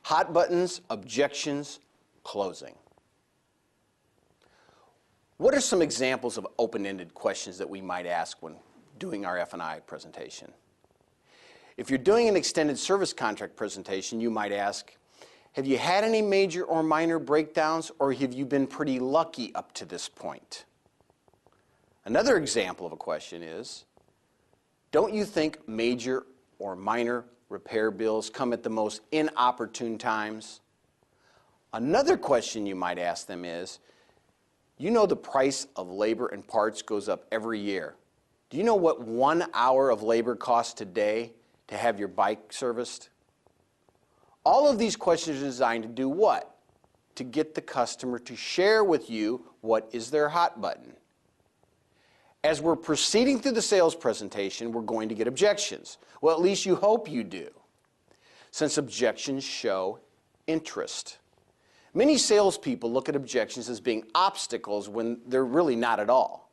Hot buttons, objections, closing. What are some examples of open-ended questions that we might ask when doing our F&I presentation? If you're doing an extended service contract presentation, you might ask, have you had any major or minor breakdowns, or have you been pretty lucky up to this point? Another example of a question is, don't you think major or minor repair bills come at the most inopportune times? Another question you might ask them is, you know the price of labor and parts goes up every year. Do you know what 1 hour of labor costs today to have your bike serviced? All of these questions are designed to do what? To get the customer to share with you what is their hot button. As we're proceeding through the sales presentation, we're going to get objections. Well, at least you hope you do, since objections show interest. Many salespeople look at objections as being obstacles when they're really not at all.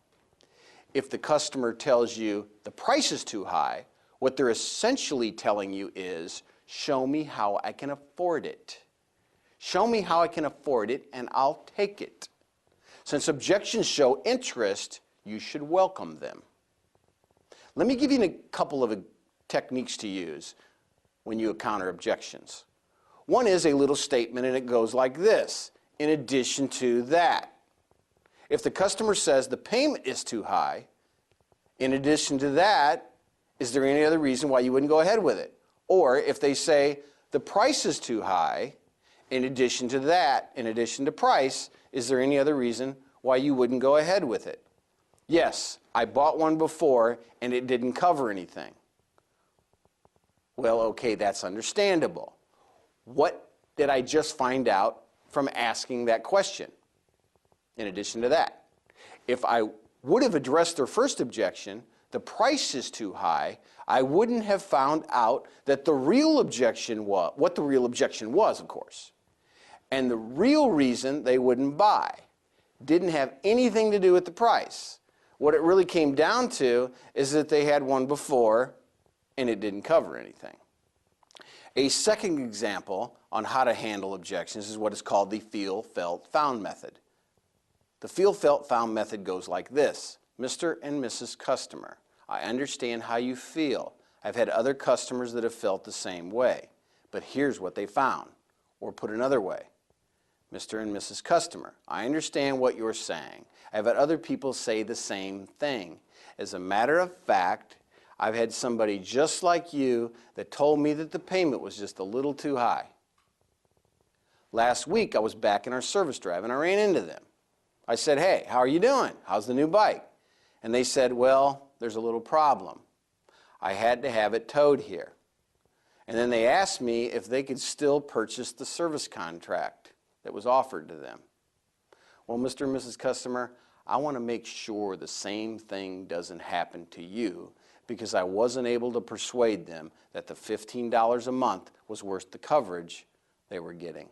If the customer tells you the price is too high, what they're essentially telling you is, show me how I can afford it. Show me how I can afford it and I'll take it. Since objections show interest, you should welcome them. Let me give you a couple of techniques to use when you encounter objections. One is a little statement and it goes like this, in addition to that. If the customer says the payment is too high, in addition to that, is there any other reason why you wouldn't go ahead with it? Or if they say the price is too high, in addition to that, in addition to price, is there any other reason why you wouldn't go ahead with it? Yes, I bought one before and it didn't cover anything. Well, okay, that's understandable. What did I just find out from asking that question? In addition to that, if I would have addressed their first objection, the price is too high, I wouldn't have found out that the real objection was, what the real objection was, of course. And the real reason they wouldn't buy didn't have anything to do with the price. What it really came down to is that they had one before and it didn't cover anything. A second example on how to handle objections is what is called the feel, felt, found method. The feel, felt, found method goes like this. Mr. and Mrs. Customer, I understand how you feel. I've had other customers that have felt the same way, but here's what they found. Or put another way, Mr. and Mrs. Customer, I understand what you're saying. I've had other people say the same thing. As a matter of fact, I've had somebody just like you that told me that the payment was just a little too high. Last week I was back in our service drive and I ran into them. I said, hey, how are you doing? How's the new bike? And they said, well, there's a little problem. I had to have it towed here. And then they asked me if they could still purchase the service contract that was offered to them. Well, Mr. and Mrs. Customer, I want to make sure the same thing doesn't happen to you because I wasn't able to persuade them that the $15 a month was worth the coverage they were getting.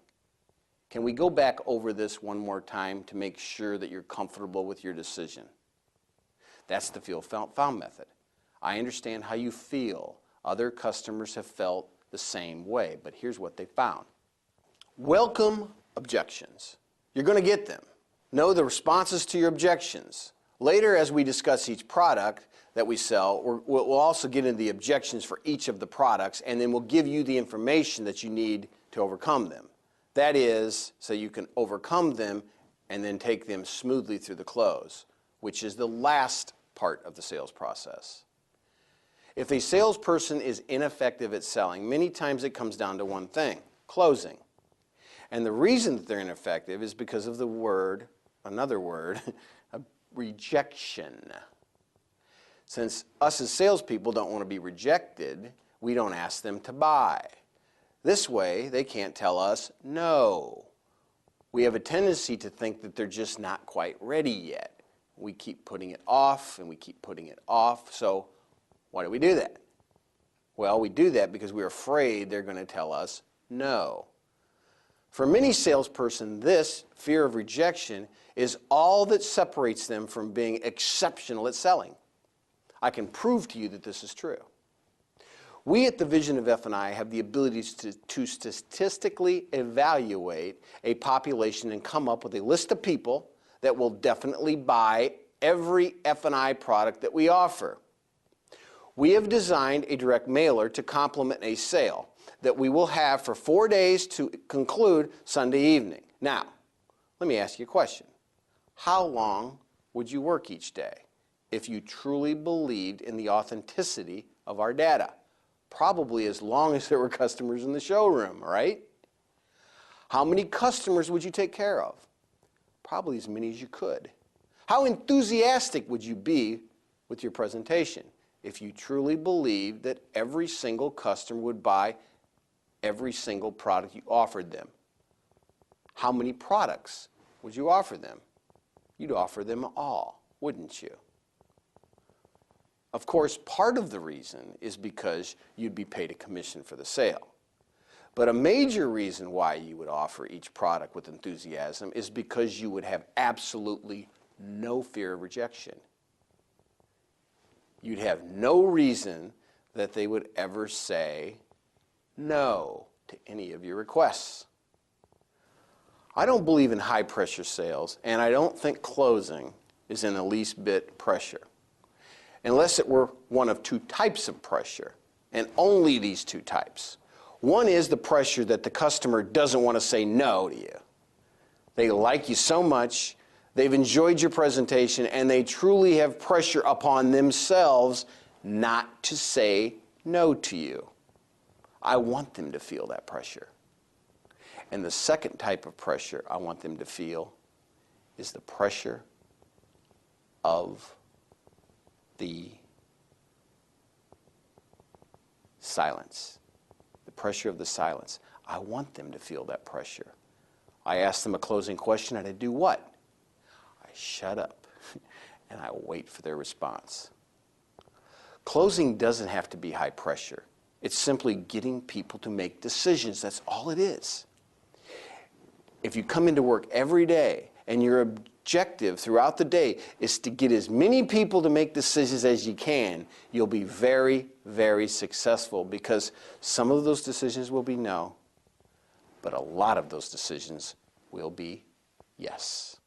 Can we go back over this one more time to make sure that you're comfortable with your decision? That's the feel, felt, found method. I understand how you feel. Other customers have felt the same way, but here's what they found. Welcome objections. You're going to get them. Know the responses to your objections. Later, as we discuss each product that we sell, we'll also get into the objections for each of the products, and then we'll give you the information that you need to overcome them. That is, so you can overcome them and then take them smoothly through the close, which is the last part of the sales process. If a salesperson is ineffective at selling, many times it comes down to one thing, closing. And the reason that they're ineffective is because of the word, another word, rejection. Since us as salespeople don't want to be rejected, we don't ask them to buy. This way, they can't tell us no. We have a tendency to think that they're just not quite ready yet. We keep putting it off and we keep putting it off. So why do we do that? Well, we do that because we're afraid they're going to tell us no. For many salesperson, this fear of rejection is all that separates them from being exceptional at selling. I can prove to you that this is true. We at the Vision of F&I have the ability to statistically evaluate a population and come up with a list of people that will definitely buy every F&I product that we offer. We have designed a direct mailer to complement a sale that we will have for 4 days to conclude Sunday evening. Now, let me ask you a question. How long would you work each day if you truly believed in the authenticity of our data? Probably as long as there were customers in the showroom, right? How many customers would you take care of? Probably as many as you could. How enthusiastic would you be with your presentation if you truly believed that every single customer would buy every single product you offered them? How many products would you offer them? You'd offer them all, wouldn't you? Of course, part of the reason is because you'd be paid a commission for the sale. But a major reason why you would offer each product with enthusiasm is because you would have absolutely no fear of rejection. You'd have no reason that they would ever say no to any of your requests. I don't believe in high-pressure sales, and I don't think closing is in the least bit pressure, unless it were one of two types of pressure, and only these two types. One is the pressure that the customer doesn't want to say no to you. They like you so much, they've enjoyed your presentation, and they truly have pressure upon themselves not to say no to you. I want them to feel that pressure. And the second type of pressure I want them to feel is the pressure of the silence. The pressure of the silence. I want them to feel that pressure. I ask them a closing question and I do what? I shut up and I wait for their response. Closing doesn't have to be high pressure. It's simply getting people to make decisions. That's all it is. If you come into work every day and your objective throughout the day is to get as many people to make decisions as you can, you'll be very, very successful, because some of those decisions will be no, but a lot of those decisions will be yes.